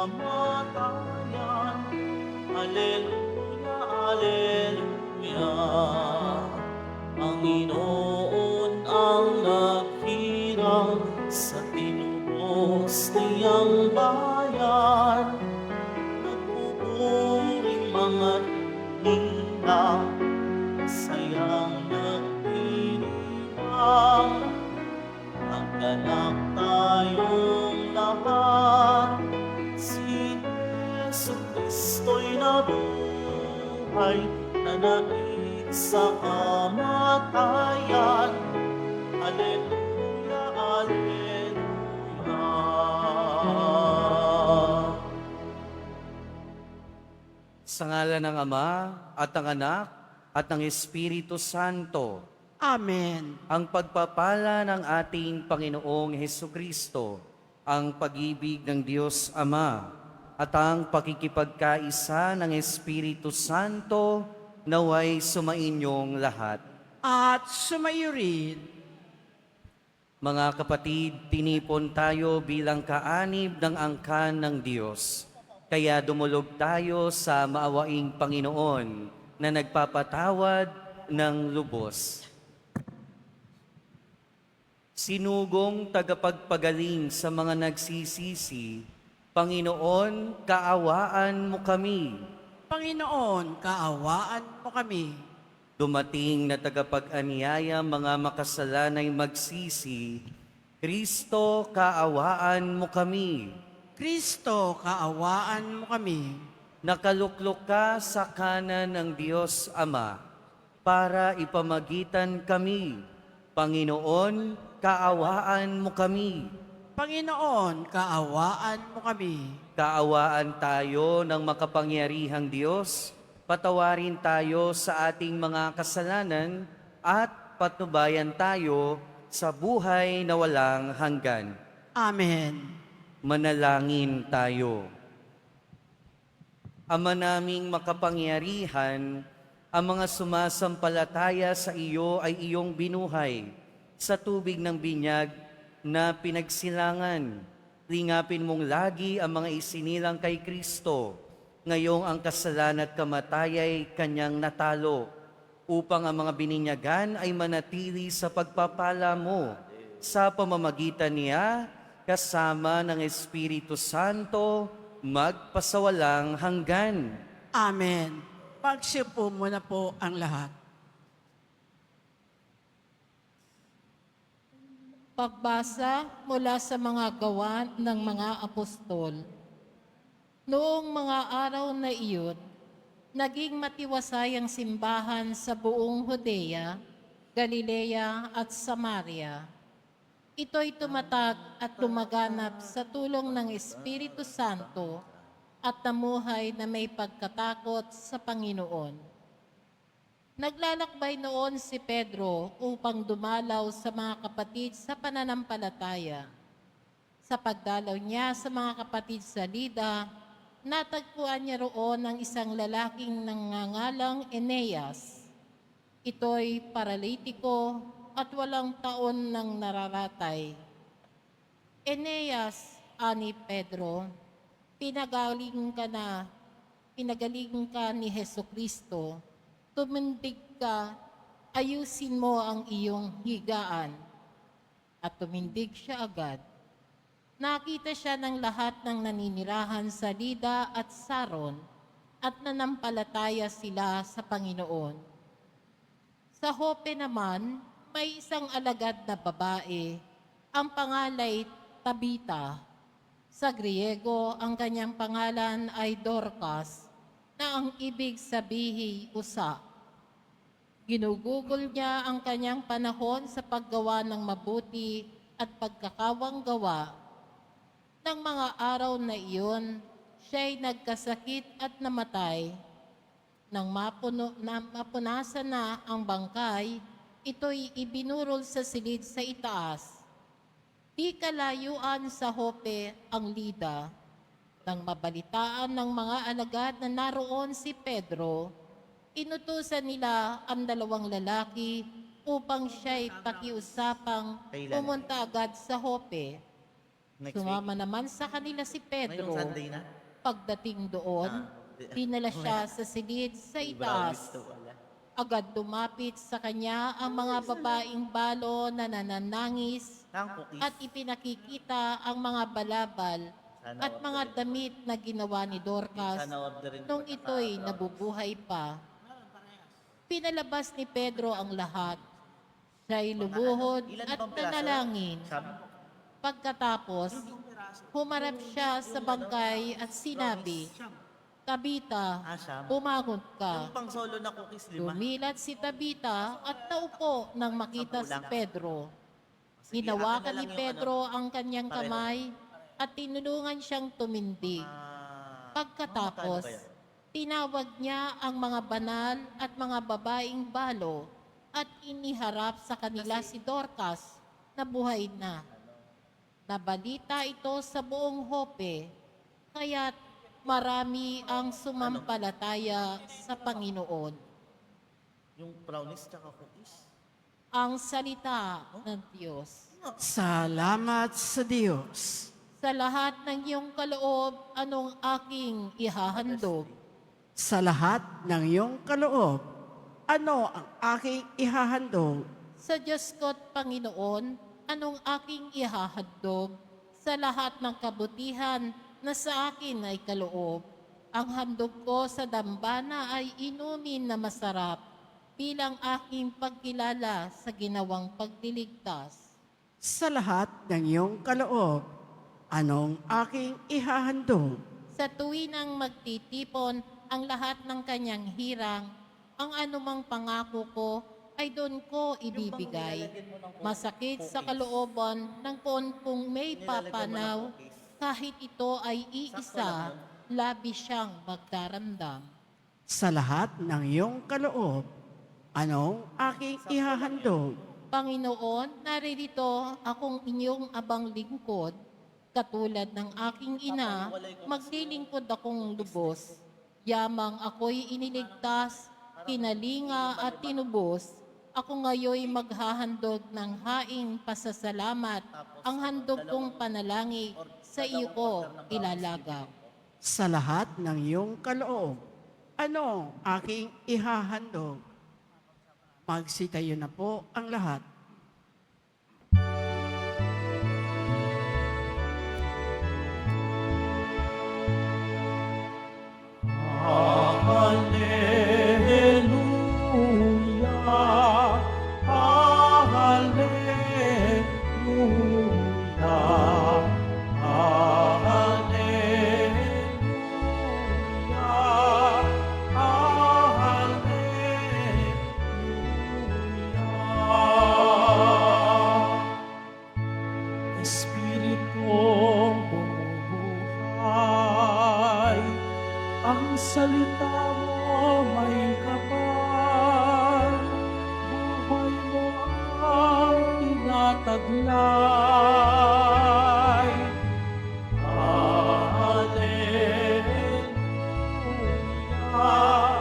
kamatayan. Alleluia, alleluia. Panginoon ang naghirang sa tinubos niyang bayan. Nagpupuring mga ninang, sayang nagdiriwang. Magganap tayong lahat, si Jesu-Kristo'y nabuhay, nanaig sa kamatayan. Alleluia, alleluia. Sa ngalan ng Ama, at ng Anak, at ng Espiritu Santo, Amen. ang pagpapala ng ating Panginoong Hesukristo, ang pag-ibig ng Diyos Ama, at ang pakikipagkaisa ng Espiritu Santo naway sumainyong lahat. At sumayo rin. Mga kapatid, tinipon tayo bilang kaanib ng angkan ng Diyos. Kaya dumulog tayo sa maawaing Panginoon na nagpapatawad ng lubos. Sinugong tagapagpagaling sa mga nagsisisi, Panginoon, kaawaan mo kami. Panginoon, kaawaan mo kami. Dumating na tagapag-anyaya mga makasalanay magsisi, Kristo, kaawaan mo kami. Kristo, kaawaan mo kami. Nakaluklok ka sa kanan ng Diyos Ama para ipamagitan kami. Panginoon, kaawaan mo kami. Panginoon, kaawaan mo kami. Kaawaan tayo ng makapangyarihang Diyos, patawarin tayo sa ating mga kasalanan at patnubayan tayo sa buhay na walang hanggan. Amen. Manalangin tayo. Ama naming makapangyarihan, ang mga sumasampalataya sa iyo ay iyong binuhay sa tubig ng binyag na pinagsilangan. Lingapin mong lagi ang mga isinilang kay Kristo. Ngayong ang kasalan at kamatay ay kanyang natalo, upang ang mga bininyagan ay manatili sa pagpapala mo sa pamamagitan niya kasama ng Espiritu Santo magpasawalang hanggan. Amen. Pagsipo muna po ang lahat. Pagbasa mula sa mga gawa ng mga apostol. Noong mga araw na iyon, naging matiwasay ang simbahan sa buong Judea, Galilea at Samaria. Ito'y tumatag at lumaganap sa tulong ng Espiritu Santo at namuhay na may pagkatakot sa Panginoon. Naglalakbay noon si Pedro upang dumalaw sa mga kapatid sa pananampalataya. Sa pagdalaw niya sa mga kapatid sa Lida, natagpuan niya roon ang isang lalaking nangangalang Eneas. Ito'y paralitiko at walang taon nang nararatay. Eneas, ani Pedro, pinagaling ka ni Hesukristo. Tumindig ka, ayusin mo ang iyong higaan. At tumindig siya agad. Nakita siya ng lahat ng naninirahan sa Lida at Saron at nanampalataya sila sa Panginoon. Sa Jope naman, may isang alagad na babae, ang pangalay Tabita. Sa Griego, ang kanyang pangalan ay Dorcas, na ang ibig sabihin usa. Ginugugol niya ang kanyang panahon sa paggawa ng mabuti at pagkakawang gawa. Nang mga araw na iyon, siya'y nagkasakit at namatay. Nang mapunasan na ang bangkay, ito'y ibinurol sa silid sa itaas. Di kalayuan sa Jope ang Lida. Nang mabalitaan ng mga alagad na naroon si Pedro, inutusan nila ang dalawang lalaki upang siya'y pakiusapang pumunta agad sa Jope. Sumama naman sa kanila si Pedro Pagdating doon, dinala siya sa silid sa itaas. Agad lumapit sa kanya ang mga babaeng balo na nananangis at ipinakikita ang mga balabal at mga damit na ginawa ni Dorcas nung ito'y nabubuhay pa. Pinalabas ni Pedro ang lahat. Siya'y lumuhod at nanalangin. Pagkatapos, humarap siya sa bangkay at sinabi, Tabita, bumangon ka. Pang solo na cookies, 5. Lumilat si Tabita at naupo nang makita si Pedro. Hinawakan ni Pedro ang kanyang kamay at tinulungan siyang tumindi. Pagkatapos, tinawag niya ang mga banal at mga babaeng balo at iniharap sa kanila si Dorcas na buhay na. Nabalita ito sa buong Jope, kaya't marami ang sumampalataya sa Panginoon. Yung brownies tsaka cookies. Ang salita ng Diyos. Salamat sa Diyos. Sa lahat ng iyong kaloob, anong aking ihahandog? Sa lahat ng iyong kaloob, ano ang aking ihahandog? Sa Diyos ko't Panginoon, anong aking ihahandog? Sa lahat ng kabutihan na sa akin ay kaloob. Ang handog ko sa dambana ay inumin na masarap bilang aking pagkilala sa ginawang pagliligtas. Sa lahat ng iyong kaloob, anong aking ihahandog? Sa tuwin ang magtitipon ang lahat ng kanyang hirang, ang anumang pangako ko ay doon ko ibibigay. Masakit sa kalooban ng poon kung may papanaw, kahit ito ay iisa, labis siyang magdarandam. Sa lahat ng iyong kaloob, anong aking ihahandog? Panginoon, naririto akong inyong abang lingkod. Katulad ng aking ina, maglilingkod akong lubos. Yamang ako'y iniligtas, kinalinga at tinubos. Ako ngayoy maghahandog ng haing pasasalamat, ang handog kong panalangin sa iyo ko ilalagaw. Sa lahat ng iyong kaloob, anong aking ihahandog? Magsitayo na po ang lahat. Hallelujah, hallelujah, hallelujah, hallelujah. Espiritong bumubuhay, ang salita mo may kapal, buhay mo ang tinataglay. Hallelujah, hallelujah,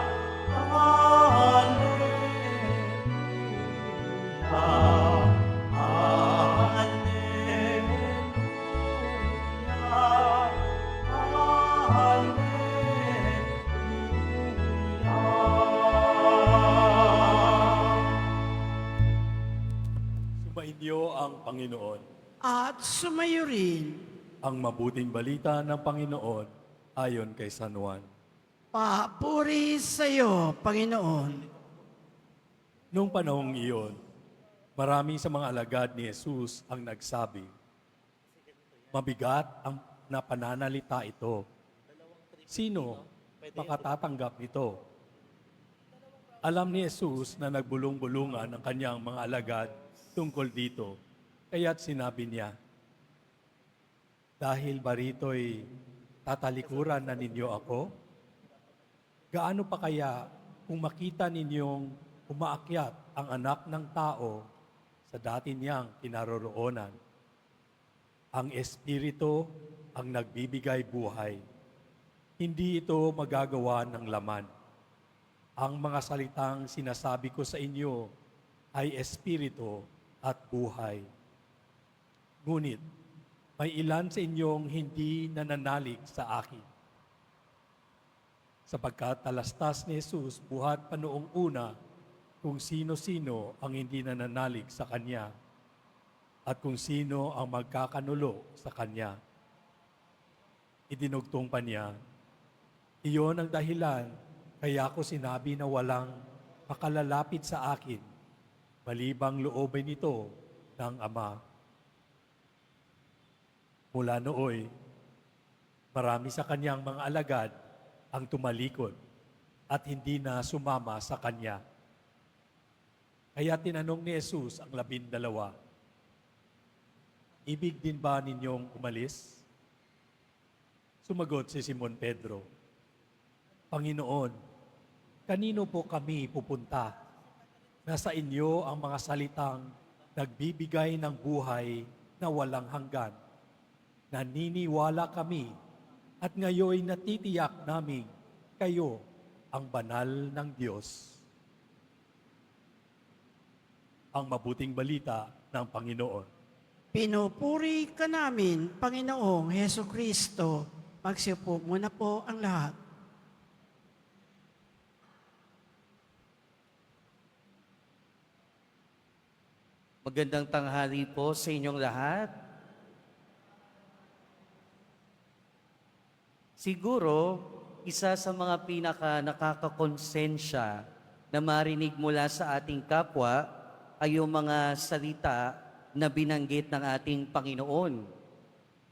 Sumainyo ang Panginoon. At sumayo rin, Ang mabuting balita ng Panginoon ayon kay San Juan. papuri sa iyo, Panginoon. Noong panahong iyon, marami sa mga alagad ni Jesus ang nagsabi, mabigat ang napananalita ito. Sino makatatanggap nito? Alam ni Jesus na nagbulong-bulungan ang kanyang mga alagad tungkol dito, kaya't sinabi niya, dahil ba rito'y tatalikuran na ninyo ako? Gaano pa kaya kung makita ninyong umaakyat ang anak ng tao sa dati niyang kinaroroonan? Ang Espiritu ang nagbibigay buhay. Hindi ito magagawa ng laman. Ang mga salitang sinasabi ko sa inyo ay Espiritu at buhay. Ngunit, may ilan sa inyong hindi nananalig sa akin. sapagkat talastas ni Jesus buhat pa noong una kung sino-sino ang hindi nananalig sa Kanya at kung sino ang magkakanulo sa Kanya. Idinugtong pa niya, iyon ang dahilan kaya ko sinabi na walang makalalapit sa akin, malibang loobin ito ng Ama. Mula nooy, marami sa Kanyang mga alagad ang tumalikod at hindi na sumama sa Kanya. Kaya tinanong ni Jesus ang 12, ibig din ba ninyong umalis? Sumagot si Simon Pedro, Panginoon, kanino po kami pupunta? Nasa inyo ang mga salitang nagbibigay ng buhay na walang hanggan. Naniniwala kami at ngayoy natitiyak namin kayo ang banal ng Diyos. Ang mabuting balita ng Panginoon. Pinupuri ka namin, Panginoong Heso Kristo. Magsiupo muna po ang lahat. Magandang tanghali po sa inyong lahat. Siguro, isa sa mga pinaka nakakakonsensya na marinig mula sa ating kapwa ay yung mga salita na binanggit ng ating Panginoon.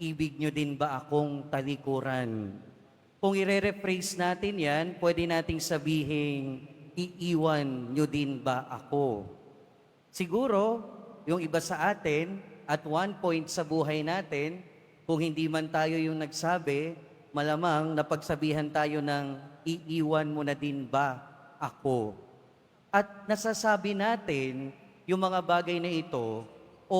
Ibig nyo din ba akong talikuran? Kung i-rephrase natin yan, pwede nating sabihin, iiwan nyo din ba ako? Siguro, yung iba sa atin, at one point sa buhay natin, kung hindi man tayo yung nagsabi, malamang napagsabihan tayo ng iiwan mo na din ba ako? At nasasabi natin yung mga bagay na ito o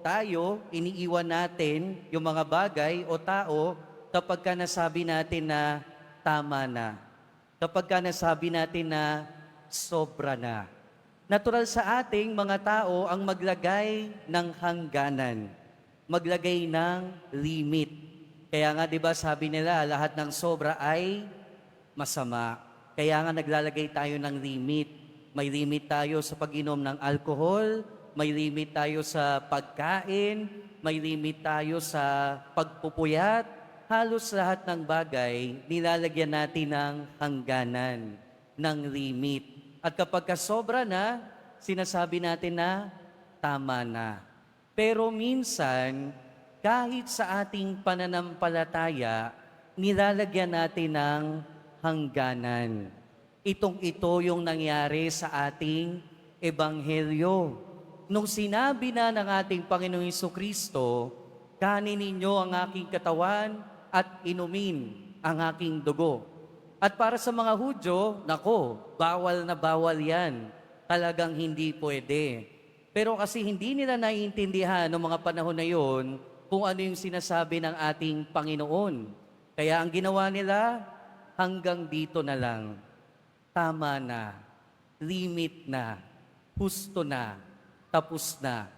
tayo, iniiwan natin yung mga bagay o tao kapag ka nasabi natin na tama na. Kapag ka nasabi natin na sobra na. Natural sa ating mga tao ang maglagay ng hangganan, maglagay ng limit. Kaya nga 'di ba sabi nila lahat ng sobra ay masama. Kaya nga naglalagay tayo ng limit. May limit tayo sa pag-inom ng alcohol, may limit tayo sa pagkain, may limit tayo sa pagpupuyat. Halos lahat ng bagay nilalagyan natin ng hangganan, ng limit. At kapag kasobra na, sinasabi natin na tama na. Pero minsan, kahit sa ating pananampalataya, nilalagyan natin ng hangganan. Ito yung nangyari sa ating ebanghelyo. Nung sinabi na ng ating Panginoong Jesucristo, kanin ninyo ang aking katawan at inumin ang aking dugo. At para sa mga Hudyo, nako, bawal na bawal yan. Talagang hindi pwede. Pero kasi hindi nila naiintindihan noong mga panahon na yon kung ano yung sinasabi ng ating Panginoon. Kaya ang ginawa nila, hanggang dito na lang. Tama na, limit na, husto na, tapos na.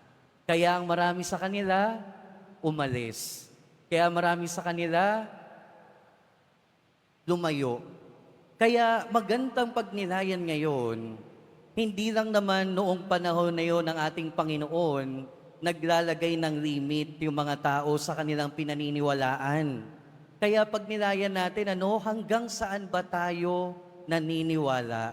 Kaya ang marami sa kanila, umalis. Kaya marami sa kanila, lumayo. Kaya magandang pagnilayan ngayon, hindi lang naman noong panahon na yon ng ating Panginoon, naglalagay ng limit yung mga tao sa kanilang pinaniniwalaan. Kaya pagnilayan natin, hanggang saan ba tayo naniniwala?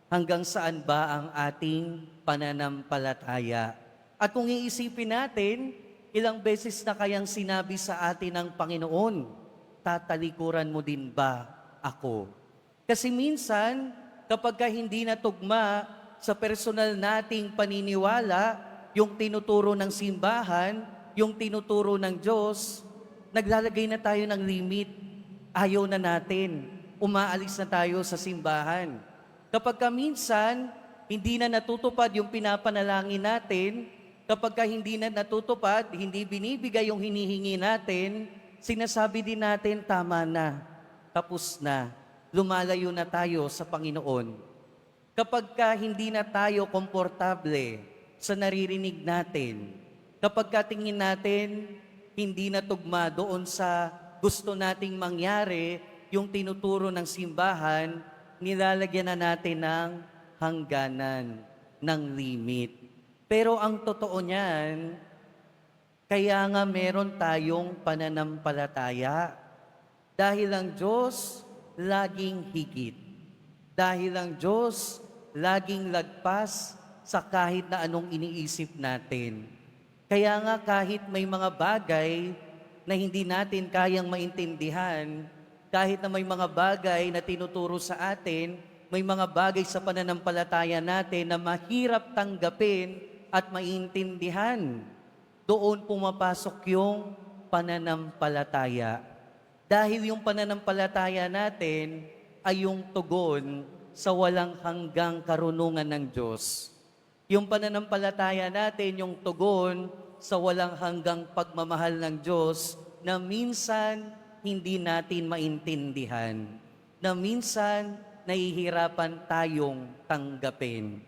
Hanggang saan ba ang ating pananampalataya? At kung iisipin natin, ilang beses na kayang sinabi sa atin ng Panginoon, tatalikuran mo din ba ako? Kasi minsan, kapag hindi natugma sa personal nating paniniwala, yung tinuturo ng simbahan, yung tinuturo ng Diyos, naglalagay na tayo ng limit. Ayaw na natin. Umaalis na tayo sa simbahan. Kapag minsan, hindi na natutupad yung pinapanalangin natin, kapag hindi na natutupad, hindi binibigay yung hinihingi natin, sinasabi din natin, tama na, tapos na, lumalayo na tayo sa Panginoon. Kapag hindi na tayo komportable sa naririnig natin, kapag tingin natin, hindi na tugma doon sa gusto nating mangyari, yung tinuturo ng simbahan, nilalagyan na natin ng hangganan, ng limit. Pero ang totoo niyan, kaya nga meron tayong pananampalataya. Dahil ang Diyos laging higit. Dahil ang Diyos laging lagpas sa kahit na anong iniisip natin. Kaya nga kahit may mga bagay na hindi natin kayang maintindihan, kahit na may mga bagay na tinuturo sa atin, may mga bagay sa pananampalataya natin na mahirap tanggapin at maintindihan. Doon pumapasok yung pananampalataya. Dahil yung pananampalataya natin ay yung tugon sa walang hanggang karunungan ng Diyos. Yung pananampalataya natin, yung tugon sa walang hanggang pagmamahal ng Diyos na minsan hindi natin maintindihan, na minsan nahihirapan tayong tanggapin.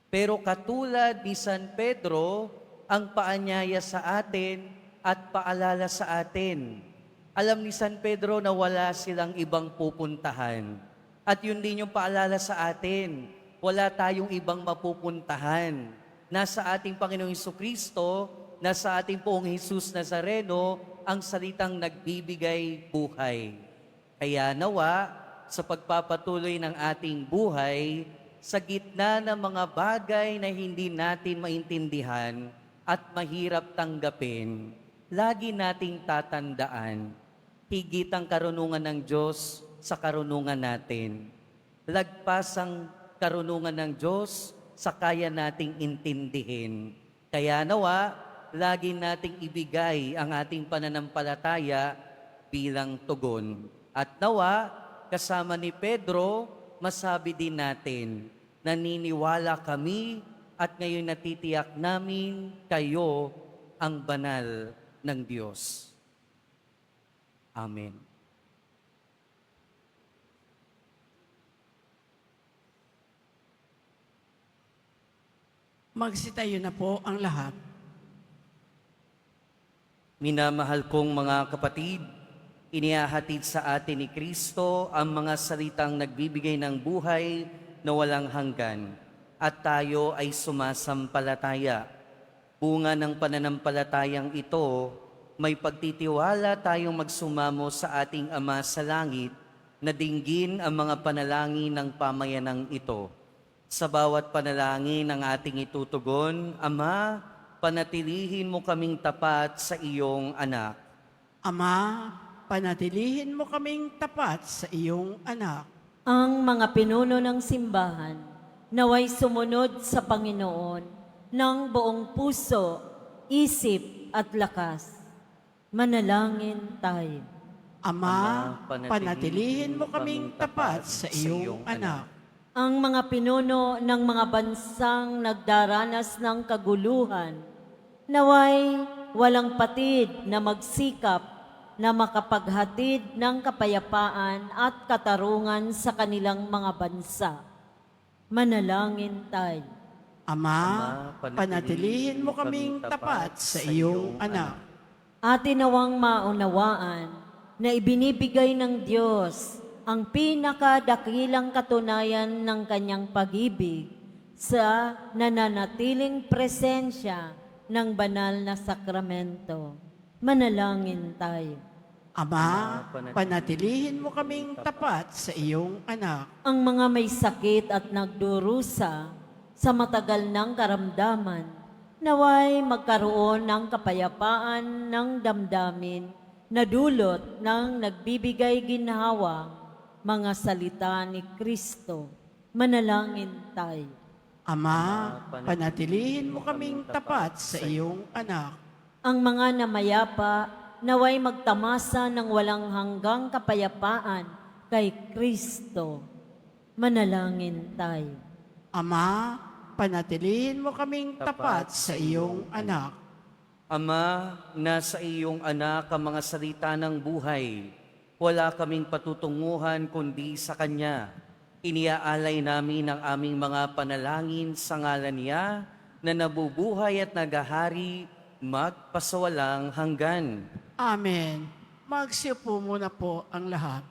Pero katulad ni San Pedro, ang paanyaya sa atin at paalala sa atin. Alam ni San Pedro na wala silang ibang pupuntahan. At yun din yung paalala sa atin. Wala tayong ibang mapupuntahan. Nasa ating Panginoong Jesucristo, nasa ating Poong Jesus Nazareno, ang salitang nagbibigay buhay. Kaya nawa, sa pagpapatuloy ng ating buhay, sa gitna ng mga bagay na hindi natin maintindihan at mahirap tanggapin, lagi nating tatandaan, higit ang karunungan ng Diyos sa karunungan natin. Lagpas ang karunungan ng Diyos sa kaya nating intindihin. Kaya nawa, lagi nating ibigay ang ating pananampalataya bilang tugon. At nawa, kasama ni Pedro, masabi din natin, naniniwala kami at ngayon natitiyak namin kayo ang banal ng Diyos. Amen. Magsitayo na po ang lahat. Minamahal kong mga kapatid, inihahatid sa atin ni Kristo ang mga salitang nagbibigay ng buhay na walang hanggan at tayo ay sumasampalataya. Bunga ng pananampalatayang ito, may pagtitiwala tayong magsumamo sa ating Ama sa langit na dinggin ang mga panalangin ng pamayanang ito. Sa bawat panalangin ng ating itutugon, Ama, panatilihin mo kaming tapat sa iyong anak. Ama, panatilihin mo kaming tapat sa iyong anak. Ang mga pinuno ng simbahan naway sumunod sa Panginoon ng buong puso, isip at lakas. Manalangin tayo. Ama, panatilihin mo kaming tapat sa iyong anak. Ang mga pinuno ng mga bansang nagdaranas ng kaguluhan, naway walang patid na magsikap na makapaghatid ng kapayapaan at katarungan sa kanilang mga bansa. Manalangin tayo. Ama, panatilihin mo kaming tapat sa iyong anak. Atin nawang maunawaan na ibinibigay ng Diyos ang pinakadakilang katunayan ng kanyang pag-ibig sa nananatiling presensya ng banal na sakramento. Manalangin tayo. Ama, panatilihin mo kaming tapat sa iyong anak. Ang mga may sakit at nagdurusa sa matagal ng karamdaman, naway magkaroon ng kapayapaan ng damdamin na dulot ng nagbibigay ginhawa mga salita ni Kristo. Manalangin tayo. Ama, panatilihin mo kaming tapat sa iyong anak. Ang mga namayapa naway magtamasa ng walang hanggang kapayapaan kay Kristo. Manalangin tayo. Ama, panatilihin mo kaming tapat sa iyong anak. Ama, nasa iyong anak ang mga salita ng buhay. Wala kaming patutunguhan kundi sa Kanya. Iniaalay namin ang aming mga panalangin sa ngalan niya na nabubuhay at nagahari magpasawalang hanggan. Amen. Magsiupo muna po ang lahat.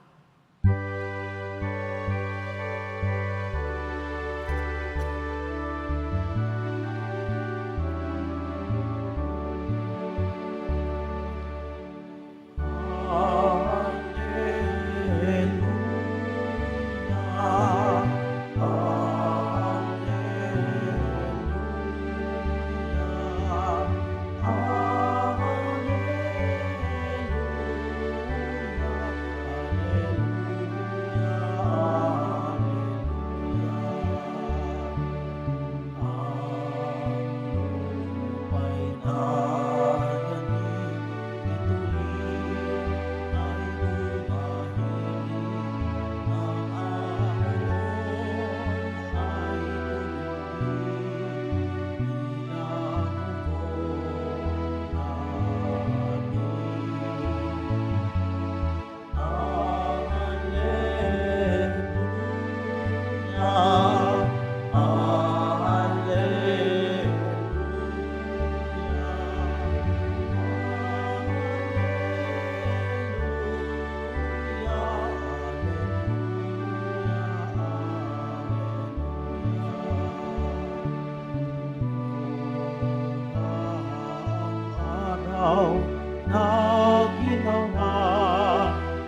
araw na ginawa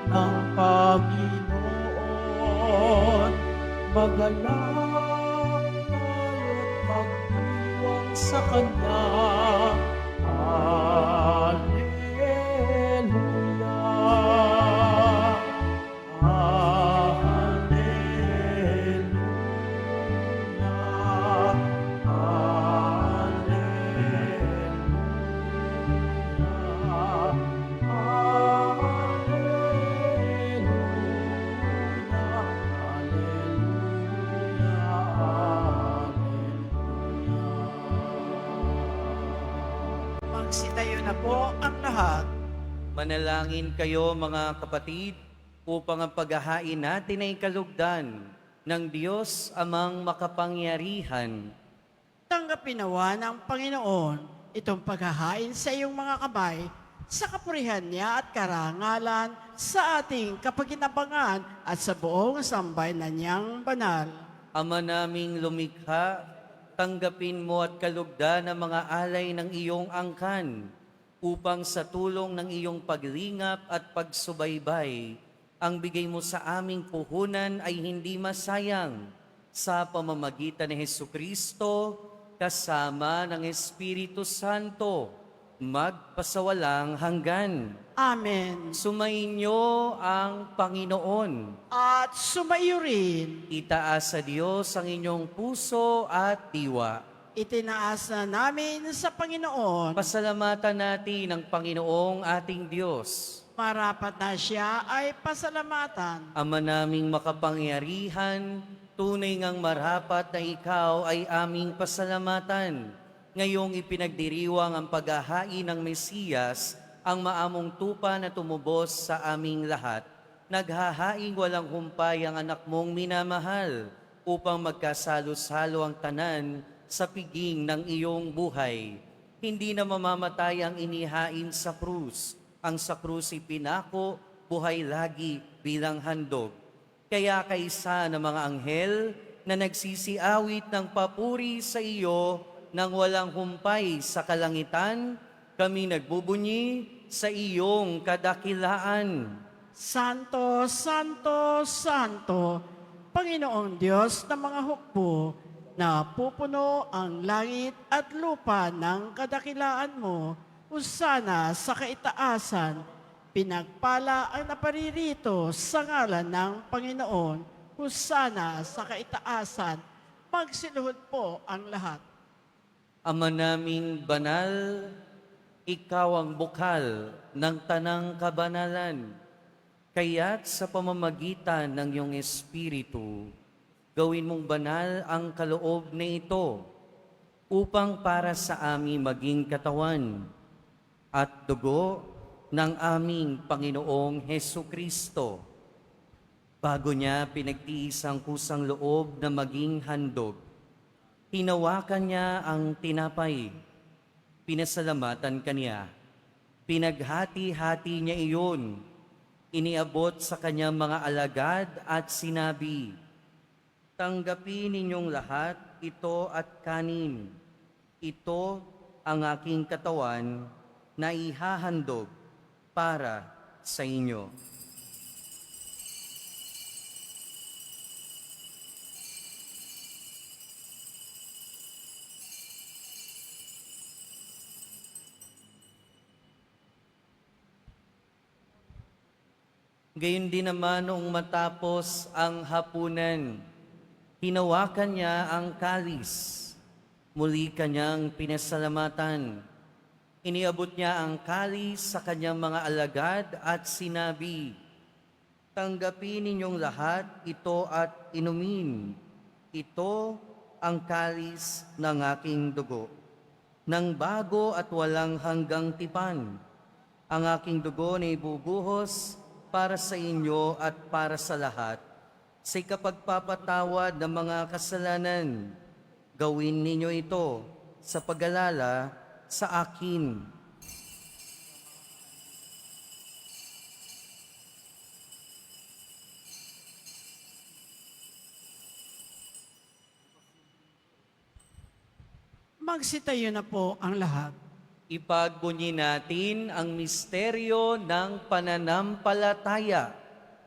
ng Panginoon. Magalak tayo't magdiwang sa Kanya. Hallelujah! Hallelujah! Magsitayo na po ang lahat. Manalangin kayo mga kapatid upang ang paghahain natin ay kalugdan ng Diyos amang makapangyarihan. Tanggapin nawa ng Panginoon itong paghahain sa iyong mga kamay sa kapurihan niya at karangalan sa ating kapaginabangan at sa buong sambayanan niyang banal. Ama naming lumikha, tanggapin mo at kalugdan ang mga alay ng iyong angkan upang sa tulong ng iyong paglingap at pagsubaybay, ang bigay mo sa aming puhunan ay hindi masayang sa pamamagitan ni Hesukristo kasama ng Espiritu Santo, magpasawalang hanggan. Amen. Sumainyo ang Panginoon. At sumayo rin, Itaas sa Diyos ang inyong puso at diwa. itinaas na namin sa Panginoon. Pasalamatan natin ang Panginoong ating Diyos. Marapat na siya ay pasalamatan. Ama naming makapangyarihan, tunay ngang marapat na ikaw ay aming pasalamatan. Ngayong ipinagdiriwang ang paghahain ng Mesiyas, ang maamong tupa na tumubos sa aming lahat. Naghahaing walang humpay ang anak mong minamahal upang magkasalo-salo ang tanan sa piging ng iyong buhay. Hindi na mamamatay ang inihain sa krus. Ang sa krus ipinako, buhay lagi bilang handog. Kaya kaisa ng mga anghel na nagsisiawit ng papuri sa iyo nang walang humpay sa kalangitan, kami nagbubunyi sa iyong kadakilaan. Santo, Santo, Santo, Panginoong Diyos ng mga hukbo, na pupuno ang langit at lupa ng kadakilaan mo, usana sa kaitaasan, pinagpala ang naparirito sa ngalan ng Panginoon, usana sa kaitaasan, magsiluhod po ang lahat. Ama naming banal, ikaw ang bukal ng tanang kabanalan. Kaya't sa pamamagitan ng iyong Espiritu, gawin mong banal ang kaloob na ito upang para sa amin maging katawan at dugo ng aming Panginoong Hesukristo. Bago niya pinagtiis ang kusang loob na maging handog, hinawakan niya ang tinapay, pinasalamatan kaniya, pinaghati-hati niya iyon, iniabot sa kanyang mga alagad at sinabi, "Tanggapin ninyong lahat ito at kanin. Ito ang aking katawan na ihahandog para sa inyo." Gayon din naman noong matapos ang hapunan, hinawakan niya ang kalis. Muli kanyang pinasalamatan. Iniabot niya ang kalis sa kanyang mga alagad at sinabi, "Tanggapin ninyong lahat ito at inumin. Ito ang kalis ng aking dugo, ng bago at walang hanggang tipan. Ang aking dugo na ibubuhos para sa inyo at para sa lahat, sa ikapagpapatawad ng mga kasalanan. Gawin ninyo ito sa pag-alala sa akin." Magsitayo na po ang lahat. Ipagbunyi natin ang misteryo ng pananampalataya.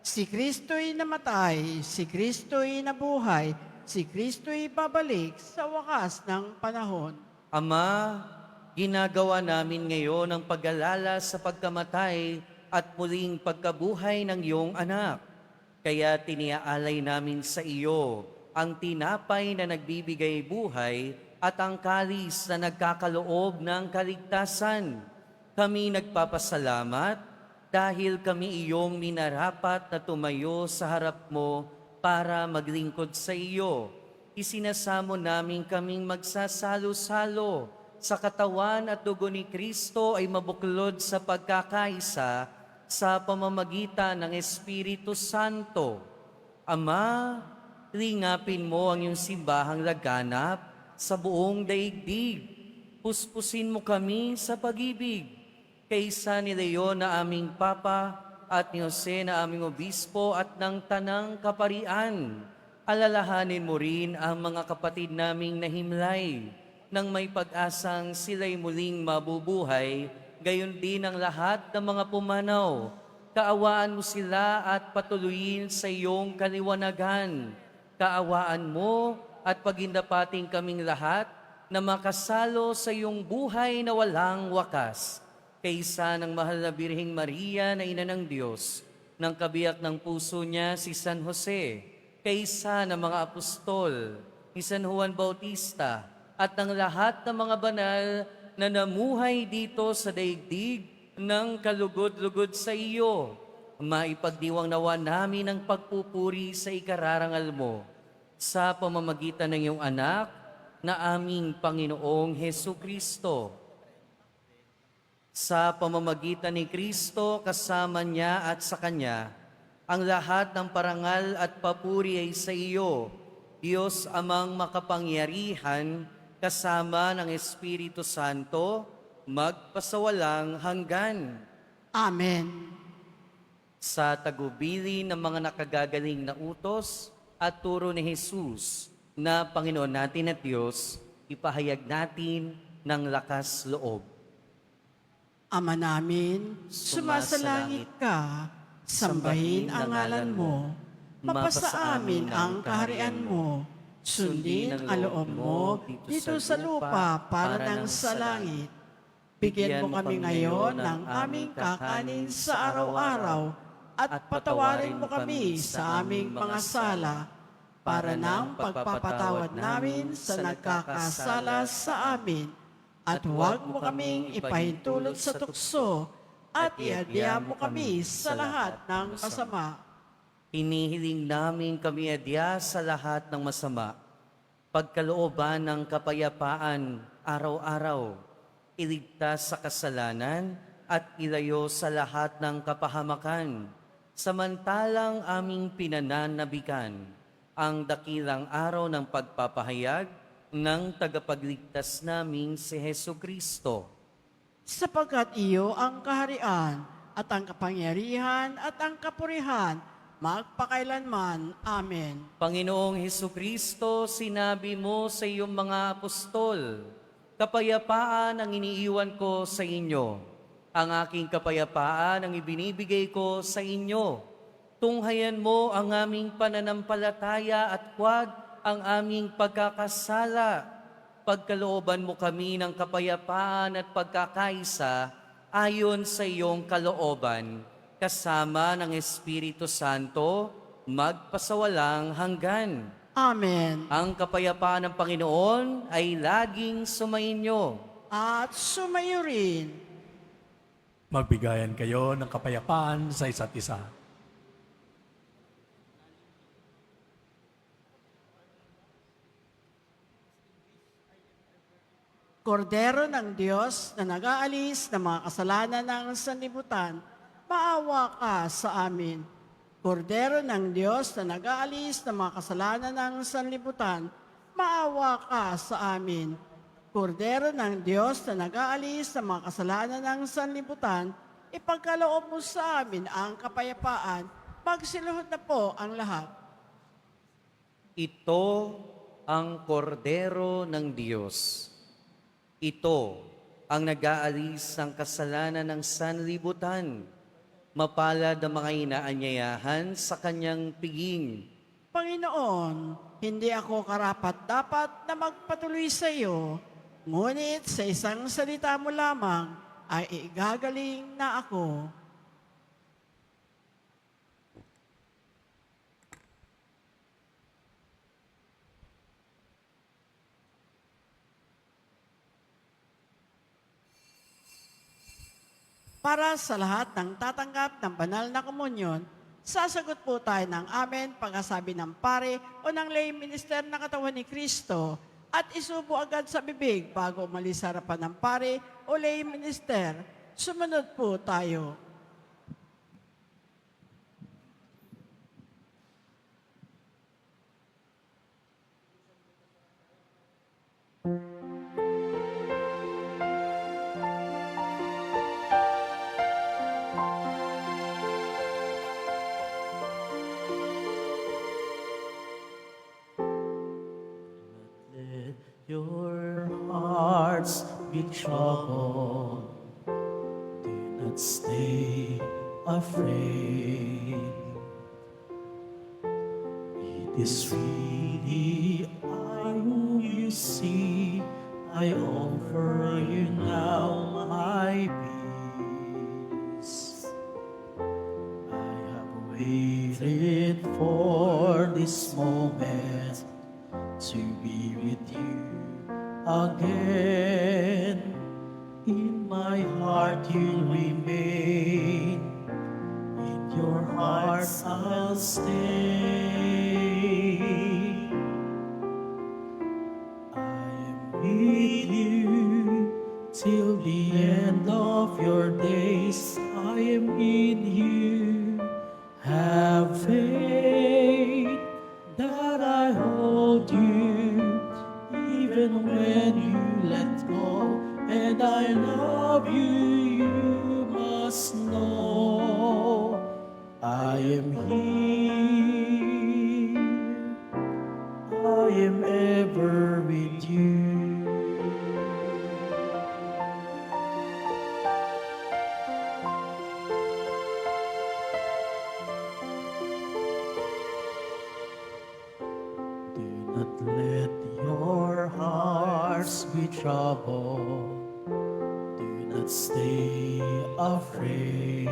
Si Kristo'y namatay, si Kristo'y nabuhay, si Kristo'y babalik sa wakas ng panahon. Ama, ginagawa namin ngayon ang pag-alala sa pagkamatay at muling pagkabuhay ng iyong anak. Kaya tiniaalay namin sa iyo ang tinapay na nagbibigay buhay at ang kalis na nagkakaloob ng kaligtasan. Kami nagpapasalamat dahil kami iyong minarapat na tumayo sa harap mo para maglingkod sa iyo. Isinasamo namin kaming magsasalo-salo sa katawan at dugo ni Kristo ay mabuklod sa pagkakaisa sa pamamagitan ng Espiritu Santo. Ama, lingapin mo ang iyong simbahang laganap sa buong daigdig. Puspusin mo kami sa pag-ibig. Kaysa ni Leon na aming Papa at ni Jose na aming Obispo at ng Tanang Kaparian. Alalahanin mo rin ang mga kapatid naming nahimlay nang may pag-asang sila'y muling mabubuhay, gayon din ang lahat ng mga pumanaw. Kaawaan mo sila at patuloyin sa iyong kaliwanagan. Kaawaan mo at pagindapating kaming lahat na makasalo sa iyong buhay na walang wakas. Kaysa ng mahal na Birheng Maria na Ina ng Diyos, ng kabiyak ng puso niya si San Jose, kaysa ng mga apostol, ni San Juan Bautista, at ng lahat ng mga banal na namuhay dito sa daigdig ng kalugod-lugod sa iyo, maipagdiwang nawa namin ang pagpupuri sa ikararangal mo sa pamamagitan ng iyong anak na aming Panginoong Hesu Kristo. Sa pamamagitan ni Kristo, kasama niya at sa Kanya, ang lahat ng parangal at papuri ay sa iyo, Diyos Amang makapangyarihan, kasama ng Espiritu Santo, magpasawalang hanggan. Amen. Sa tagubilin ng mga nakagagaling na utos at turo ni Jesus na Panginoon natin at Diyos, ipahayag natin ng lakas loob. Ama namin, sumasalangit ka, sambahin ang ngalan mo, mapasa amin ang kaharian mo, sundin ang loob mo dito sa lupa para nang sa langit. Bigyan mo kami ngayon ng aming kakanin sa araw-araw, at patawarin mo kami sa aming mga sala, para nang pagpapatawad namin sa nagkakasala sa amin. At huwag mo kaming ipahintulot sa tukso, at iadya mo kami sa lahat ng masama. Hinihiling namin kami adya sa lahat ng masama, pagkalooban ng kapayapaan araw-araw, iligtas sa kasalanan at ilayo sa lahat ng kapahamakan, samantalang aming pinananabikan ang dakilang araw ng pagpapahayag ng tagapagligtas naming si Hesu Kristo. Sapagkat iyo ang kaharian, at ang kapangyarihan, at ang kapurihan, magpakailanman. Amen. Panginoong Hesu Kristo, sinabi mo sa iyong mga apostol, kapayapaan ang iniiwan ko sa inyo. Ang aking kapayapaan ang ibinibigay ko sa inyo. Tunghayan mo ang aming pananampalataya at huwag ang aming pagkakasala. Pagkalooban mo kami ng kapayapaan at pagkakaisa ayon sa iyong kalooban, kasama ng Espiritu Santo, magpasawalang hanggan. Amen. Ang kapayapaan ng Panginoon ay laging sumainyo. At sumayo rin. Magbigayan kayo ng kapayapaan sa isa't isa. Kordero ng Diyos na nag-aalis ng mga kasalanan ng sanlibutan, maawa ka sa amin. Kordero ng Diyos na nag-aalis ng mga kasalanan ng sanlibutan, maawa ka sa amin. Kordero ng Diyos na nag-aalis ng mga kasalanan ng sanlibutan, ipagkaloob mo sa amin ang kapayapaan. Magsiluhod na po ang lahat. Ito ang kordero ng Diyos. Ito ang nag-aalis ng kasalanan ng sanlibutan. Mapalad ang mga inaanyayahan sa kanyang piging. Panginoon, hindi ako karapat-dapat na magpatuloy sa iyo, ngunit sa isang salita mo lamang ay igagaling na ako. Para sa lahat ng tatanggap ng banal na komunyon, sasagot po tayo ng amen pagkasabi ng pare o ng lay minister na katawan ni Kristo at isubo agad sa bibig bago umalis sa harapan ng pare o lay minister. Sumunod po tayo. Let your hearts be troubled. Do not stay afraid. It is really I who you see. I offer you now my peace. I have waited for this moment to be with you again. In my heart you'll remain, in your hearts I'll stay. I am with you till the end of your days. I am in you. Have faith that I hold you, even when you let go. And I love you, you must know. I am here, I am ever with you. Do not let your hearts be troubled. Do not stay afraid.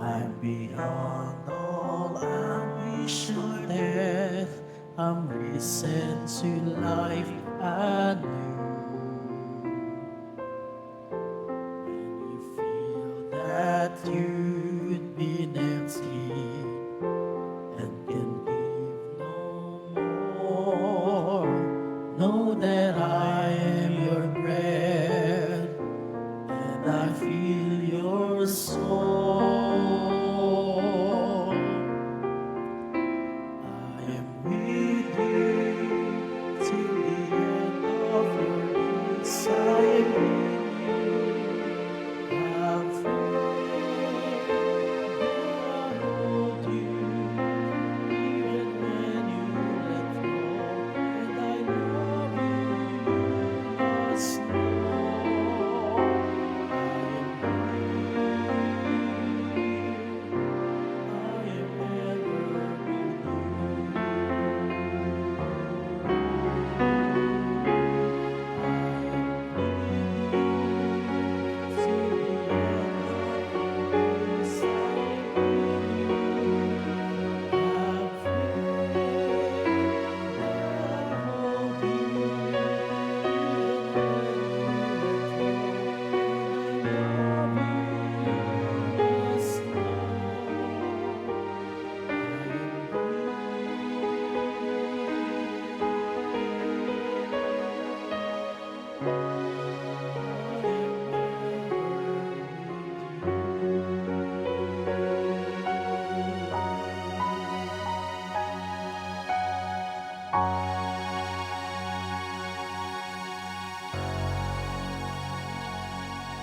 I'm beyond all anguish or death. I'm risen to life anew. When you feel that you'd been empty and can give no more, know that I am your bread and I feel your soul. I am with you till the end of your days. I am with you. Have faith that I hold you, even when you let go. And I love you, you must know. I am ever with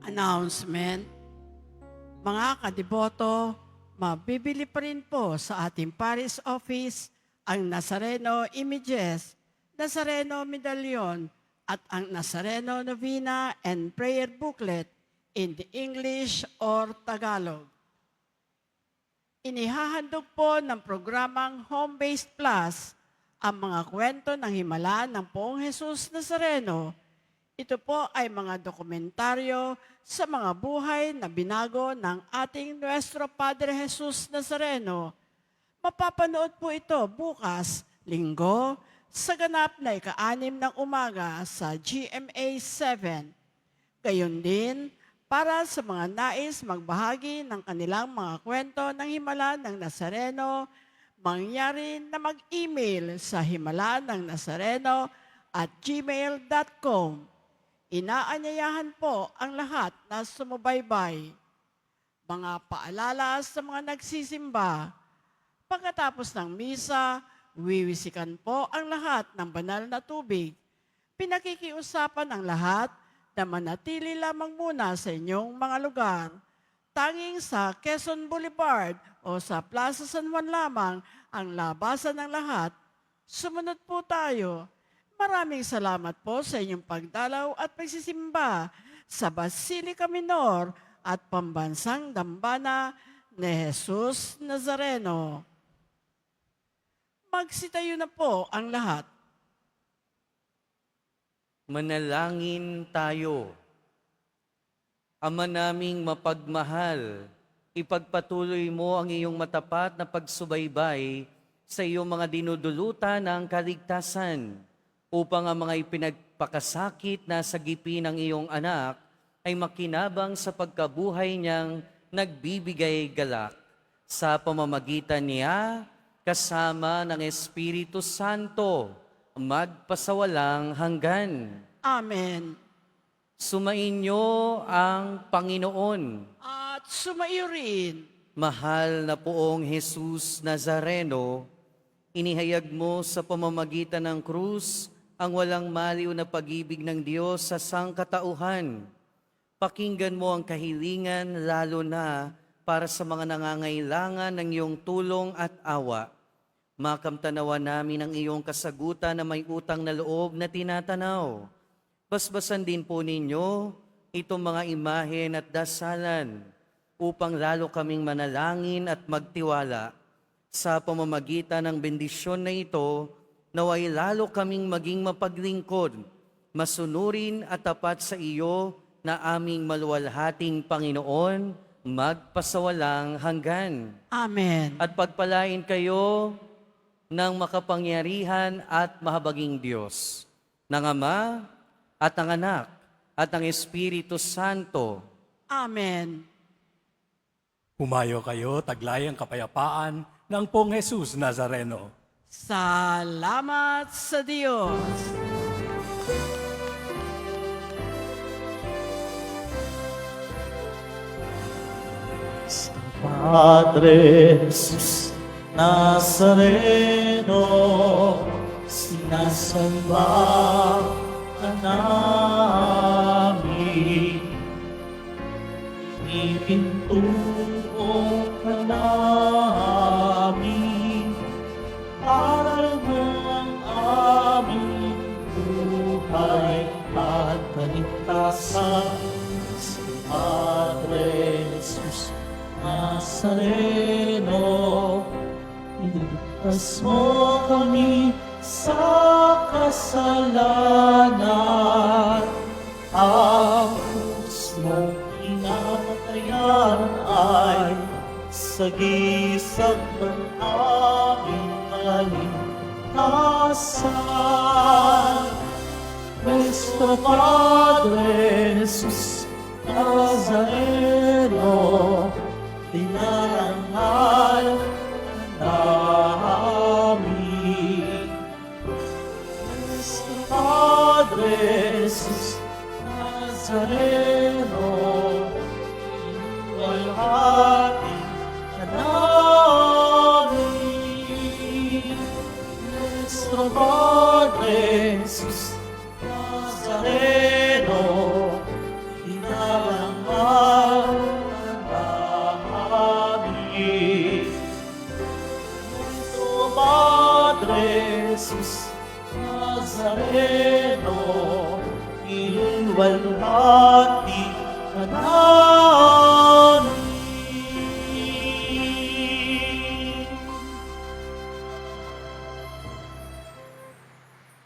Announcement. Mga kadiboto, mabibili pa rin po sa ating parish office ang Nazareno Images, Nazareno Medallion, at ang Nazareno Novena and Prayer Booklet in the English or Tagalog. Inihahandog po ng programang Home-Based Plus ang mga kwento ng himala ng Poong Jesus Nazareno. Ito po ay mga dokumentaryo sa mga buhay na binago ng ating Nuestro Padre Jesus Nazareno. Mapapanood po ito bukas, Linggo, sa ganap na ika-6 ng umaga sa GMA 7. Gayon din, para sa mga nais magbahagi ng kanilang mga kwento ng himala ng Nazareno, mangyari na mag-email sa himala-ng-nazareno@gmail.com. Inaanyayahan po ang lahat na sumubaybay. Mga paalala sa mga nagsisimba. Pagkatapos ng misa, wiwisikan po ang lahat ng banal na tubig. Pinakikiusapan ang lahat na manatili lamang muna sa inyong mga lugar. Tanging sa Quezon Boulevard o sa Plaza San Juan lamang ang labasan ng lahat. Sumunod po tayo. Maraming salamat po sa inyong pagdalaw at pagsisimba sa Basilica Minor at Pambansang Dambana ni Jesus Nazareno. Magsitayo na po ang lahat. Manalangin tayo. Ama naming mapagmahal, ipagpatuloy mo ang iyong matapat na pagsubaybay sa iyong mga dinudulutan ng kaligtasan, upang ang mga ipinagpakasakit na sagipin ng iyong anak ay makinabang sa pagkabuhay niyang nagbibigay galak. Sa pamamagitan niya, kasama ng Espiritu Santo, magpasawalang hanggan. Amen. Sumainyo ang Panginoon. At sumaiyo rin. Mahal na Poong Jesus Nazareno, inihayag mo sa pamamagitan ng krus ang walang maliw na pag-ibig ng Diyos sa sangkatauhan. Pakinggan mo ang kahilingan lalo na para sa mga nangangailangan ng iyong tulong at awa. Makamtanawa namin ang iyong kasagutan na may utang na loob na tinatanaw. Basbasan din po ninyo itong mga imahen at dasalan upang lalo kaming manalangin at magtiwala. Sa pamamagitan ng bendisyon na ito, naway lalo kaming maging mapaglingkod, masunurin at tapat sa iyo na aming maluwalhating Panginoon, magpasawalang hanggan. Amen. At pagpalain kayo ng makapangyarihan at mahabaging Diyos, ng Ama at ng Anak at ng Espiritu Santo. Amen. Humayo kayo, taglayang kapayapaan ng Poong Jesus Nazareno. Salamat sa Diyos. Padre Jesus Nazareno, sinasamba ka namin. Ipintuo ka namin, aral mo ang aming buhay at kaligtasan. Si Padre Jesus Nazareno, iligtas mo kami sa kasalanan. sagisag ng aming kaligtasan. Nuestro Padre Jesus Nazareno, dinarangal namin. Nuestro Padre Jesus Nazareno, inuwalhati ka namin. Nuestro Padre Jesus Nazareno, dinarangal namin. Nuestro Padre Jesus Nazareno, iluwalhati ka namin.